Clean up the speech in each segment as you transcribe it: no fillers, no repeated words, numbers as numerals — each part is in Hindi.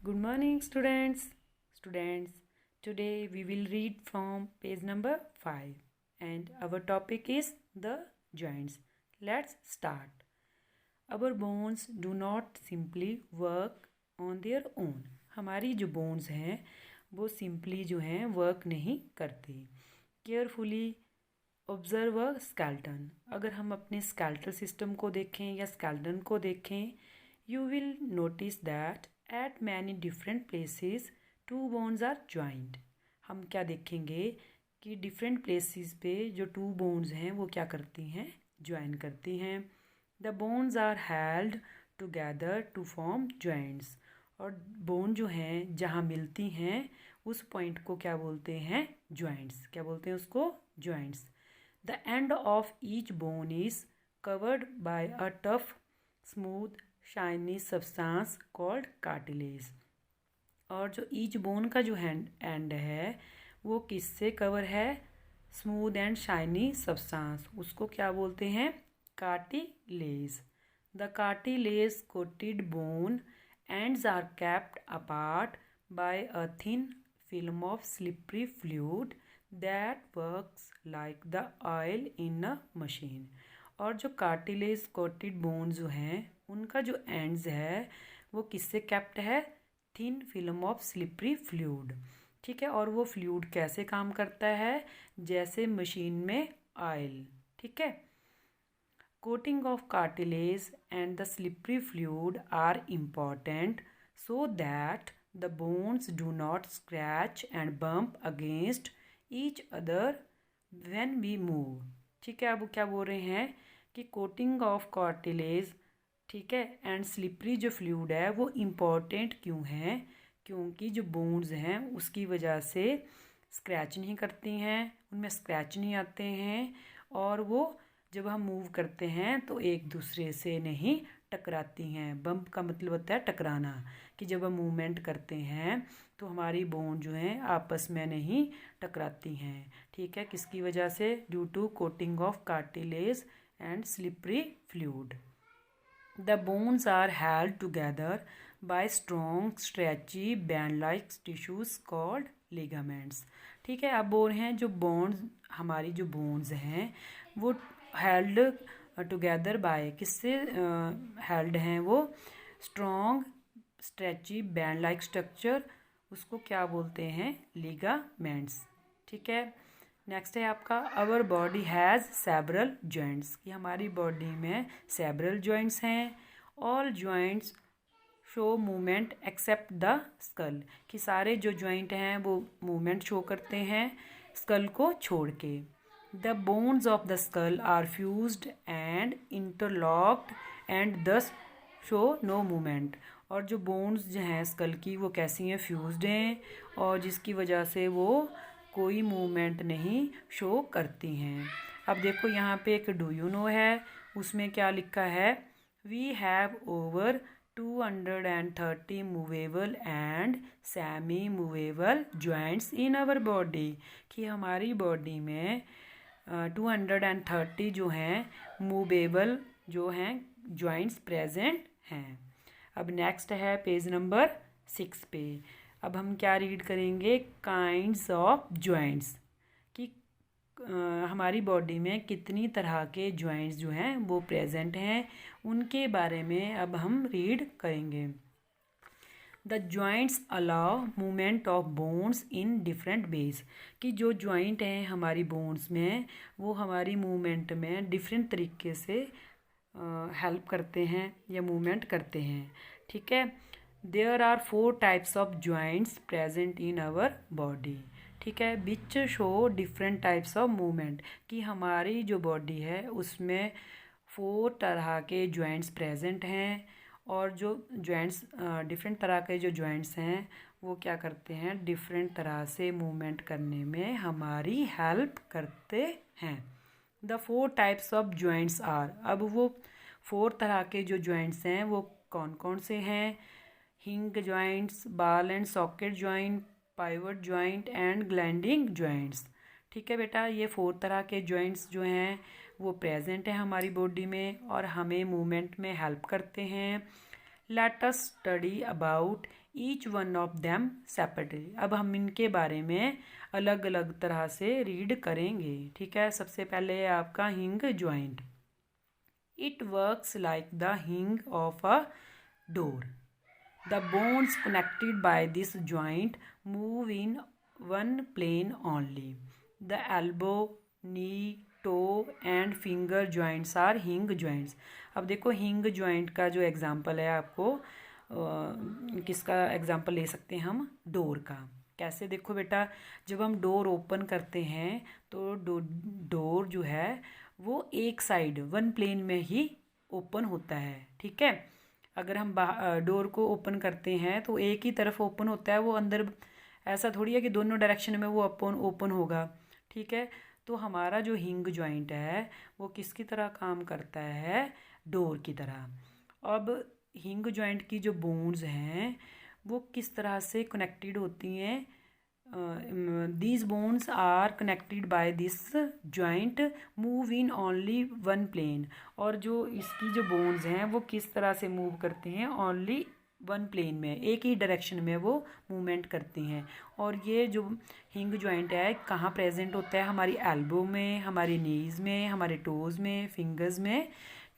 Good morning, students. Students, today we will read from page number 5 and our topic is the joints. Let's start. Our bones do not simply work on their own. हमारी जो बोन्स हैं वो सिंपली जो हैं वर्क नहीं करती. Carefully observe a skeleton. अगर हम अपने स्केल्टल सिस्टम को देखें या स्केल्टन को देखें, you will notice that at many different places two bones are joined. हम क्या देखेंगे कि डिफरेंट प्लेसेस पे जो टू बोन्स हैं वो क्या करती हैं, ज्वाइन करती हैं. The bones are held together to form joints. और बोन जो हैं जहाँ मिलती हैं उस पॉइंट को क्या बोलते हैं, जॉइंट्स. क्या बोलते हैं उसको, joints. The end of each bone is covered by a tough smooth shiny substance called cartilage. और जो ईच बोन का जो एंड है वो किससे कवर है, स्मूथ एंड शाइनी सब्सटेंस. उसको क्या बोलते हैं, cartilage. The cartilage coated bone ends are kept apart by a thin film of slippery fluid that works like the oil in a machine. और जो कार्टिलेज कोटेड बोन जो हैं उनका जो एंड्स है वो किससे कैप्ट है, thin film of slippery fluid. ठीक है, और वो फ्लूइड कैसे काम करता है, जैसे मशीन में ऑयल. ठीक है. Coating of cartilage and the slippery fluid are important so that the bones do not scratch and bump against each other when we move. ठीक है, अब क्या बोल रहे हैं कि कोटिंग ऑफ कार्टिलेज, ठीक है, एंड स्लिपरी जो फ्लूइड है वो इम्पॉर्टेंट क्यों है, क्योंकि जो बोन्स हैं उसकी वजह से स्क्रैच नहीं करती हैं, उनमें स्क्रैच नहीं आते हैं, और वो जब हम मूव करते हैं तो एक दूसरे से नहीं टकराती हैं. बम्प का मतलब होता है टकराना, कि जब हम मूवमेंट करते हैं तो हमारी बोन जो हैं आपस में नहीं टकराती हैं. ठीक है, किसकी वजह से, due to coating of cartilage and slippery fluid. The bones are held together by strong, stretchy, band-like tissues called ligaments. ठीक है, अब बोल रहे हैं जो बोन्स, हमारी जो बोन्स हैं वो हेल्ड टुगेदर बाय, किससे हेल्ड हैं वो, strong, stretchy, band like structure, उसको क्या बोलते हैं, लिगामेंट्स. ठीक है. नेक्स्ट है आपका, our body has several joints. कि हमारी बॉडी में सेवरल जॉइंट्स हैं. All joints show movement except the skull. कि सारे जो जॉइंट हैं वो मूवमेंट शो करते हैं स्कल को छोड़ के. The bones of the skull are fused and interlocked and thus show no movement. और जो बोन्स जो हैं स्कल की वो कैसी हैं, फ्यूज्ड हैं, और जिसकी वजह से वो कोई मूवमेंट नहीं शो करती हैं. अब देखो यहाँ पे एक डू यू नो है, उसमें क्या लिखा है, we have over 230 movable and semi movable joints in our body. कि हमारी बॉडी में 230 जो हैं मूवेबल जो हैं जॉइंट्स प्रेजेंट हैं. अब नेक्स्ट है पेज नंबर 6 पे. अब हम क्या रीड करेंगे, काइंड्स ऑफ जॉइंट्स. कि हमारी बॉडी में कितनी तरह के जॉइंट्स जो हैं वो प्रेजेंट हैं, उनके बारे में अब हम रीड करेंगे. The joints allow movement of bones in different ways. कि जो जॉइंट हैं हमारी बोन्स में वो हमारी मूवमेंट में डिफरेंट तरीके से हेल्प करते हैं या मूवमेंट करते हैं. ठीक है. There are 4 types of joints present in our body. ठीक है, which show different types of movement. कि हमारी जो बॉडी है उसमें 4 तरह के जॉइंट्स प्रेजेंट हैं, और जो जॉइंट्स डिफरेंट तरह के जो जॉइंट्स हैं वो क्या करते हैं, डिफरेंट तरह से मूवमेंट करने में हमारी हेल्प करते हैं. The 4 types of joints are. अब वो 4 तरह के जो जॉइंट्स हैं वो कौन कौन से हैं, hinge joints, ball and socket joint, pivot joint and gliding joints. ठीक है बेटा, ये 4 तरह के जॉइंट्स जो हैं वो प्रेजेंट हैं हमारी बॉडी में और हमें मूवमेंट में हेल्प करते हैं. Let us study about each one of them separately. अब हम इनके बारे में अलग अलग तरह से रीड करेंगे। ठीक है, सबसे पहले है आपका hinge joint. It works like the hinge of a door. The bones connected by this joint move in one plane only. The elbow, knee, toe and finger joints are hinge joints. अब देखो हिंग जॉइंट का जो एग्जांपल है आपको किसका एग्जांपल ले सकते हैं हम, डोर का। कैसे, देखो बेटा, जब हम डोर ओपन करते हैं तो डोर जो है वो एक साइड वन प्लेन में ही ओपन होता है। ठीक है, अगर हम डोर को ओपन करते हैं तो एक ही तरफ ओपन होता है, वो अंदर ऐसा थोड़ी है कि दोनों डायरेक्शन में वो ओपन होगा। ठीक है, तो हमारा जो हिंग जॉइंट है वो किसकी तरह काम करता है, डोर की तरह। अब हिंग जॉइंट की जो बोन्स हैं वो किस तरह से कनेक्टेड होती हैं, these bones are connected by this joint move in only one plane। और जो इसकी जो बोन्स हैं वो किस तरह से मूव करते हैं, ओनली वन प्लेन में, एक ही डायरेक्शन में वो मूवमेंट करती हैं। और ये जो हिंग जॉइंट है कहाँ प्रेजेंट होता है, हमारी एल्बो में, हमारी नीज़ में, हमारे टोज़ में, फिंगर्स में।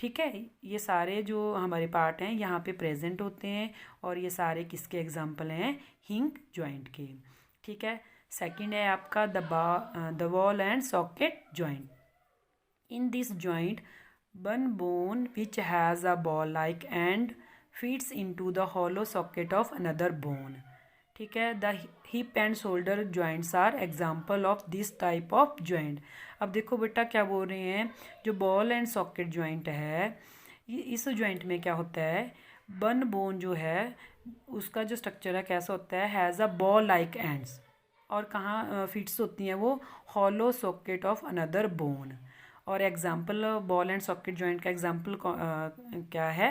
ठीक है, ये सारे जो हमारे पार्ट हैं यहाँ पे प्रेजेंट होते हैं और ये सारे किसके एग्जाम्पल हैं, हिंग जॉइंट के। ठीक है, सेकंड है आपका the ball and socket joint. In this joint one bone which has a ball like end fits into the hollow socket of another bone. ठीक है, the hip and shoulder joints are example of this type of joint. अब देखो बेटा क्या बोल रहे हैं, जो बॉल एंड सॉकेट जॉइंट है इस जॉइंट में क्या होता है, वन बोन जो है उसका जो स्ट्रक्चर है कैसा होता है, has a ball like ends. और कहाँ फिट्स होती हैं वो, hollow socket of another bone. और example ball and socket joint का एग्जाम्पल क्या है,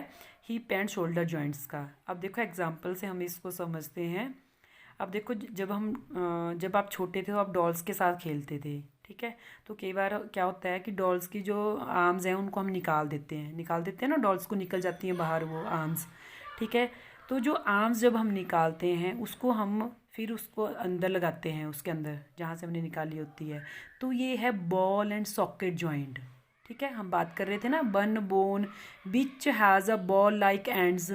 हिप एंड शोल्डर जॉइंट्स का। अब देखो एग्जाम्पल से हम इसको समझते हैं। अब देखो जब आप छोटे थे तो आप डॉल्स के साथ खेलते थे। ठीक है, तो कई बार क्या होता है कि डॉल्स की जो आर्म्स हैं उनको हम निकाल देते हैं ना, डॉल्स को निकल जाती हैं बाहर वो आर्म्स। ठीक है, तो जो आर्म्स जब हम निकालते हैं उसको हम फिर उसको अंदर लगाते हैं, उसके अंदर जहाँ से हमने निकाली होती है, तो ये है बॉल एंड सॉकेट जॉइंट। ठीक है, हम बात कर रहे थे ना, one bone which has a ball like ends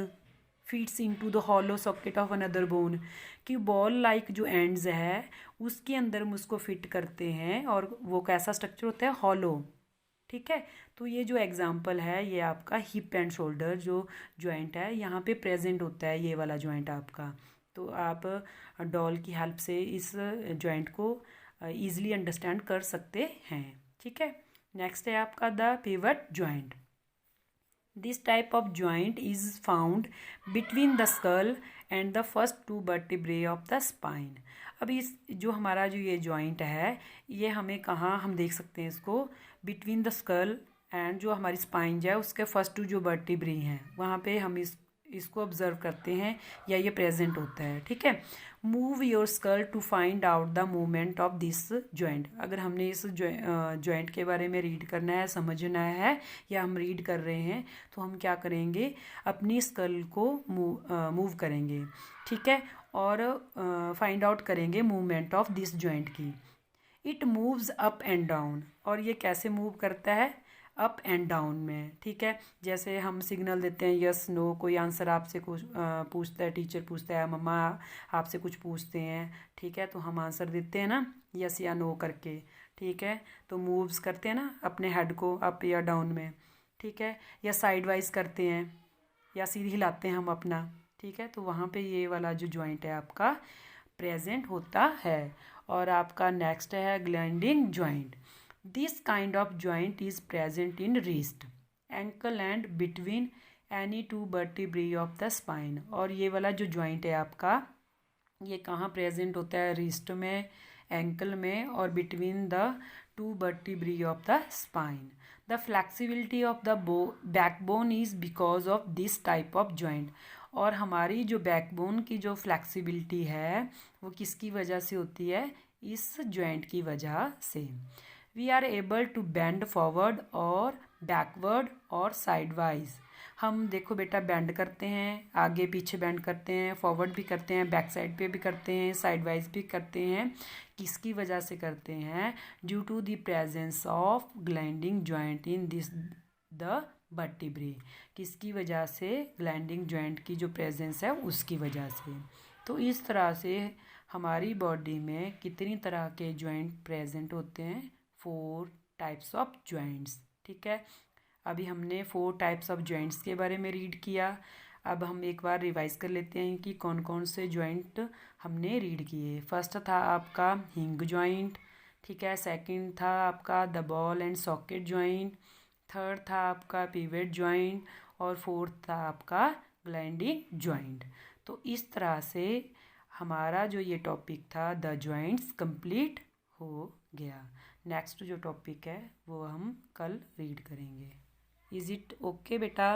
feeds into the hollow socket of another bone, कि बॉल लाइक जो एंड्स है उसके अंदर हम उसको फिट करते हैं और वो कैसा स्ट्रक्चर होता है, हॉलो। ठीक है, तो ये जो एग्जाम्पल है ये आपका हिप एंड शोल्डर जो जॉइंट है यहाँ पे प्रेजेंट होता है, ये वाला जॉइंट आपका। तो आप डॉल की हेल्प से इस जॉइंट को ईजिली अंडरस्टैंड कर सकते हैं। ठीक है, नेक्स्ट है आपका the pivot joint. This type of joint is found between the skull and the first two vertebrae of the spine. अब इस जो हमारा जो ये जॉइंट है ये हमें कहाँ हम देख सकते हैं इसको, बिटवीन द स्कल एंड जो हमारी स्पाइन जो है उसके फर्स्ट टू जो वर्टिब्रे हैं वहाँ पे हम इसको ऑब्जर्व करते हैं या ये प्रेजेंट होता है। ठीक है, move your skull to find out the movement of this joint. अगर हमने इस जॉइंट के बारे में रीड करना है, समझना है या हम रीड कर रहे हैं तो हम क्या करेंगे, अपनी स्कल को मूव करेंगे। ठीक है, और फाइंड आउट करेंगे मूवमेंट ऑफ दिस जॉइंट की। It moves up and down, और ये कैसे मूव करता है, अप एंड डाउन में। ठीक है, जैसे हम सिग्नल देते हैं यस नो, कोई आंसर आपसे कुछ पूछता है, टीचर पूछता है, मम्मा आपसे कुछ पूछते हैं। ठीक है, तो हम आंसर देते हैं ना यस या नो करके। ठीक है, तो मूव्स करते हैं ना अपने हेड को अप या डाउन में। ठीक है, या साइड वाइज करते हैं या सिर हिलाते हैं हम अपना। ठीक है, तो वहाँ पे ये वाला जो जॉइंट है आपका प्रेजेंट होता है। और आपका नेक्स्ट है gliding joint. This kind of joint is present in wrist, ankle and between any two vertebrae of the spine. और ये वाला जो जॉइंट है आपका ये कहाँ प्रेजेंट होता है, रिस्ट में, एंकल में और between the two vertebrae of the spine. The flexibility of the backbone is because of this type of joint. और हमारी जो बैकबोन की जो फ्लेक्सिबिलिटी है वो किसकी वजह से होती है, इस जॉइंट की वजह से। We are able to bend forward और बैकवर्ड और साइडवाइज हम देखो बेटा बेंड करते हैं, आगे पीछे बेंड करते हैं, फॉरवर्ड भी करते हैं, बैक साइड पे भी करते हैं, साइड वाइज भी करते हैं। किसकी वजह से करते हैं? Due to the presence of gliding joint in this the vertebrae. किसकी वजह से? ग्लैंडिंग जॉइंट की जो प्रेजेंस है उसकी वजह से। तो इस तरह से हमारी बॉडी में कितनी तरह के जॉइंट प्रेजेंट होते हैं? 4 टाइप्स ऑफ जॉइंट्स। ठीक है, अभी हमने 4 टाइप्स ऑफ जॉइंट्स के बारे में रीड किया। अब हम एक बार रिवाइज कर लेते हैं कि कौन कौन से जॉइंट हमने रीड किए। फर्स्ट था आपका हिंग जॉइंट, ठीक है। सेकंड था आपका the ball and socket joint. Third था आपका पिवेट जॉइंट। और फोर्थ था आपका ग्लैंडिंग जॉइंट। तो इस तरह से हमारा जो ये टॉपिक था द जॉइंट्स कंप्लीट हो गया। नेक्स्ट जो टॉपिक है वो हम कल रीड करेंगे। इज़ इट ओके बेटा?